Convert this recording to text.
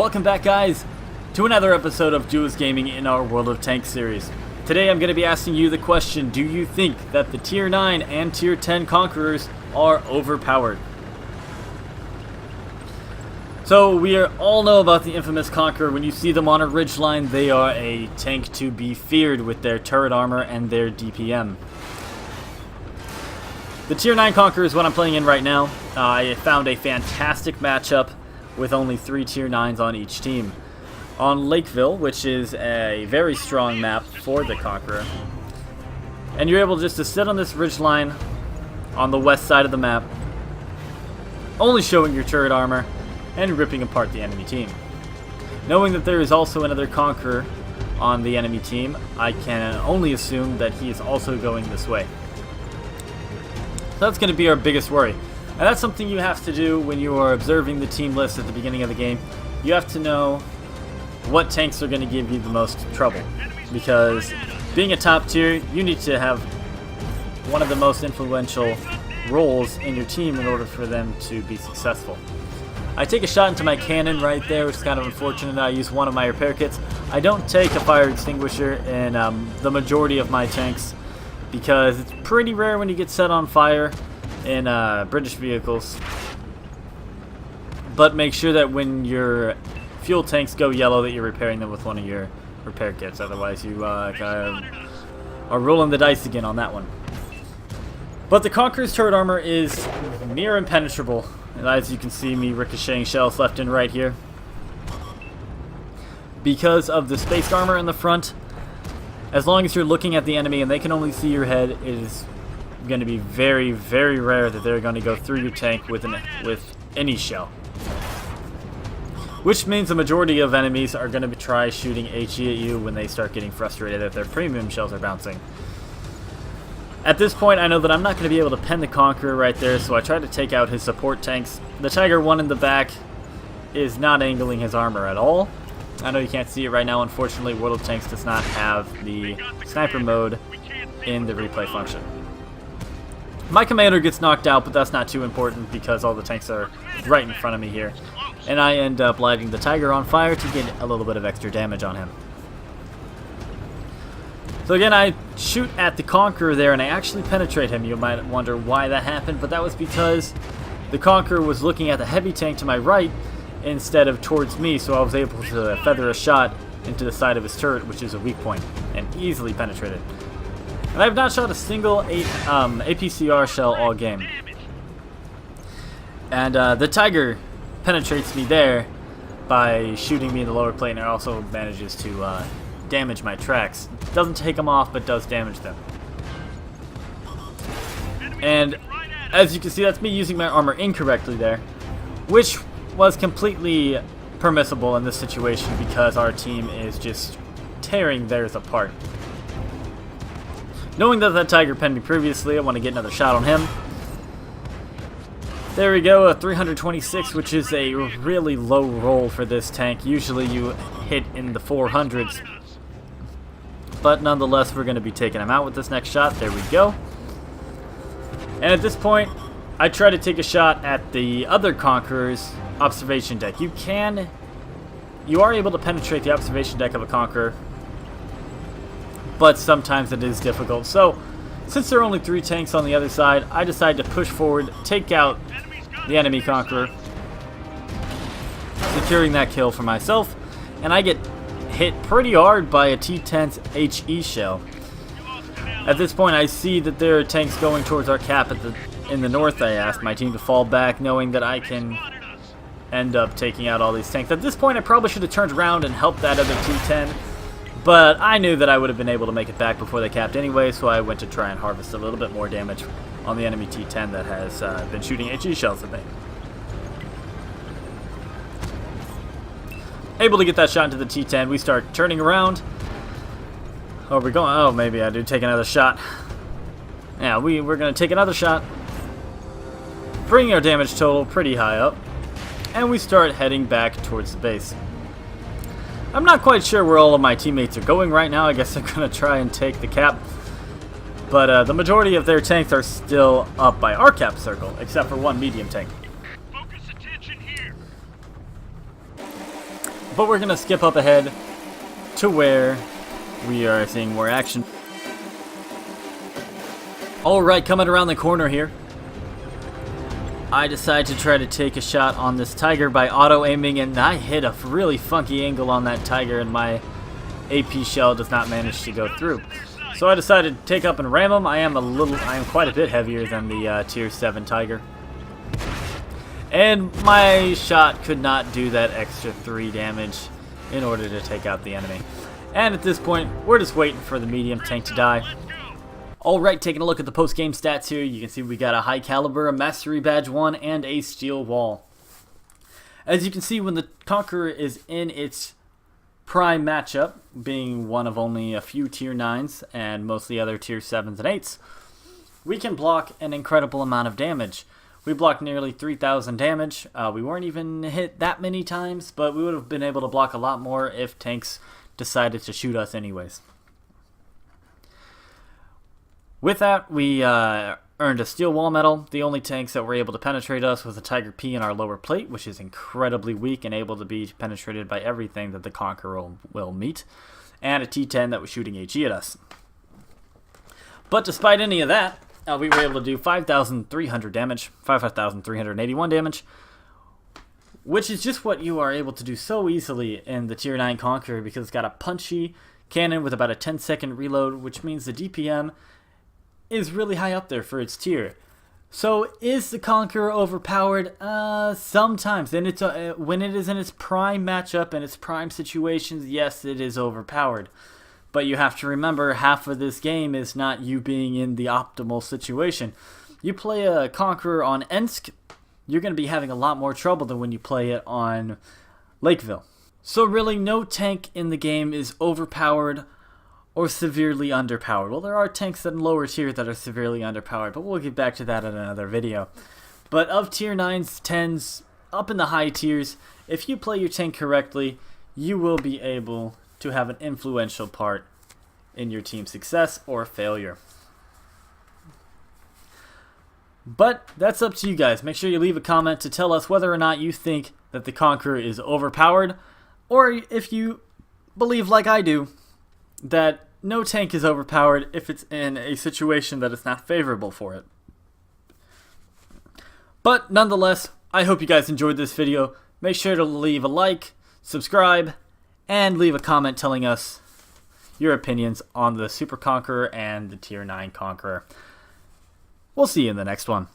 welcome back guys to another episode of Duos Gaming in our World of Tanks series. Today I'm going to be asking you the question, do you think that the Tier 9 and Tier 10 Conquerors are overpowered? So we all know about the infamous Conqueror. When you see them on a ridgeline, they are a tank to be feared with their turret armor and their DPM. The Tier 9 Conqueror is what I'm playing in right now. I found a fantastic matchup with only 3 Tier 9s on each team. On Lakeville, which is a very strong map for the Conqueror. And you're able just to sit on this ridgeline on the west side of the map, only showing your turret armor and ripping apart the enemy team. Knowing that there is also another Conqueror on the enemy team, I can only assume that he is also going this way. So that's going to be our biggest worry. And that's something you have to do when you are observing the team list at the beginning of the game. You have to know what tanks are going to give you the most trouble. Because being a top tier, you need to have one of the most influential roles in your team in order for them to be successful. I take a shot into my cannon right there, which is kind of unfortunate. I use one of my repair kits. I don't take a fire extinguisher in the majority of my tanks because it's pretty rare when you get set on fire in British vehicles. But make sure that when your fuel tanks go yellow that you're repairing them with one of your repair kits. Otherwise you kind of are rolling the dice again on that one. But the Conqueror's turret armor is near impenetrable. And as you can see me ricocheting shells left and right here. Because of the space armor in the front, as long as you're looking at the enemy and they can only see your head, it is going to be very, very rare that they're going to go through your tank with any shell. Which means the majority of enemies are going to try shooting HE at you when they start getting frustrated if their premium shells are bouncing. At this point, I know that I'm not going to be able to pen the Conqueror right there, so I try to take out his support tanks. The Tiger 1 in the back is not angling his armor at all. I know you can't see it right now. Unfortunately, World of Tanks does not have the sniper mode in the replay function. My commander gets knocked out, but that's not too important because all the tanks are right in front of me here. And I end up lighting the Tiger on fire to get a little bit of extra damage on him. So again, I shoot at the Conqueror there and I actually penetrate him. You might wonder why that happened, but that was because the Conqueror was looking at the heavy tank to my right instead of towards me, so I was able to feather a shot into the side of his turret, which is a weak point, and easily penetrated. And I have not shot a single APCR shell all game. And the Tiger penetrates me there by shooting me in the lower plate, and it also manages to damage my tracks. Doesn't take them off, but does damage them. And as you can see, that's me using my armor incorrectly there, which was completely permissible in this situation because our team is just tearing theirs apart. Knowing that that Tiger penned me previously, I want to get another shot on him. There we go, a 326, which is a really low roll for this tank. Usually you hit in the 400s. But nonetheless, we're going to be taking him out with this next shot. There we go. And at this point, I try to take a shot at the other Conqueror's observation deck. You are able to penetrate the observation deck of a Conqueror, but sometimes it is difficult. So, since there are only 3 tanks on the other side, I decide to push forward, take out the enemy Conqueror, securing that kill for myself, and I get hit pretty hard by a T-10's HE shell. At this point, I see that there are tanks going towards our cap in the north. I asked my team to fall back, knowing that I can end up taking out all these tanks. At this point, I probably should have turned around and helped that other T-10, but I knew that I would have been able to make it back before they capped anyway, so I went to try and harvest a little bit more damage on the enemy T-10 that has been shooting HE shells at me. Able to get that shot into the T-10, we start turning around. Oh, we're going. Oh, maybe I do take another shot. Yeah, we're going to take another shot, bringing our damage total pretty high up, and we start heading back towards the base. I'm not quite sure where all of my teammates are going right now. I guess they're going to try and take the cap. But the majority of their tanks are still up by our cap circle, except for one medium tank. But we're going to skip up ahead to where we are seeing more action. Alright, coming around the corner here, I decide to try to take a shot on this tiger by auto-aiming, and I hit a really funky angle on that tiger, and my AP shell does not manage to go through. So I decided to take up and ram him. I am quite a bit heavier than the tier 7 tiger. And my shot could not do that extra 3 damage in order to take out the enemy. And at this point, we're just waiting for the medium tank to die. Alright, taking a look at the post-game stats here, you can see we got a high caliber, a mastery badge 1, and a steel wall. As you can see, when the Conqueror is in its prime matchup, being one of only a few tier 9s and mostly other tier 7s and 8s, we can block an incredible amount of damage. We blocked nearly 3,000 damage. We weren't even hit that many times, but we would have been able to block a lot more if tanks decided to shoot us anyways. With that, we earned a steel wall medal. The only tanks that were able to penetrate us was the Tiger P in our lower plate, which is incredibly weak and able to be penetrated by everything that the Conqueror will meet, and a T10 that was shooting HE at us. But despite any of that, we were able to do 5,300 damage, 5,381 damage, which is just what you are able to do so easily in the tier 9 Conqueror, because it's got a punchy cannon with about a 10-second reload, which means the DPM is really high up there for its tier. So is the Conqueror overpowered? Sometimes. And it's when it is in its prime matchup and its prime situations, yes, it is overpowered. But you have to remember, half of this game is not you being in the optimal situation. You play a Conqueror on Ensk, you're going to be having a lot more trouble than when you play it on Lakeville. So really, no tank in the game is overpowered or severely underpowered. Well, there are tanks in lower tier that are severely underpowered, but we'll get back to that in another video. But of tier 9s, 10s, up in the high tiers, if you play your tank correctly, you will be able to have an influential part in your team's success or failure. But that's up to you guys. Make sure you leave a comment to tell us whether or not you think that the Conqueror is overpowered, or if you believe, like I do, that no tank is overpowered if it's in a situation that is not favorable for it. But nonetheless, I hope you guys enjoyed this video. Make sure to leave a like, subscribe, and leave a comment telling us your opinions on the Super Conqueror and the Tier 9 Conqueror. We'll see you in the next one.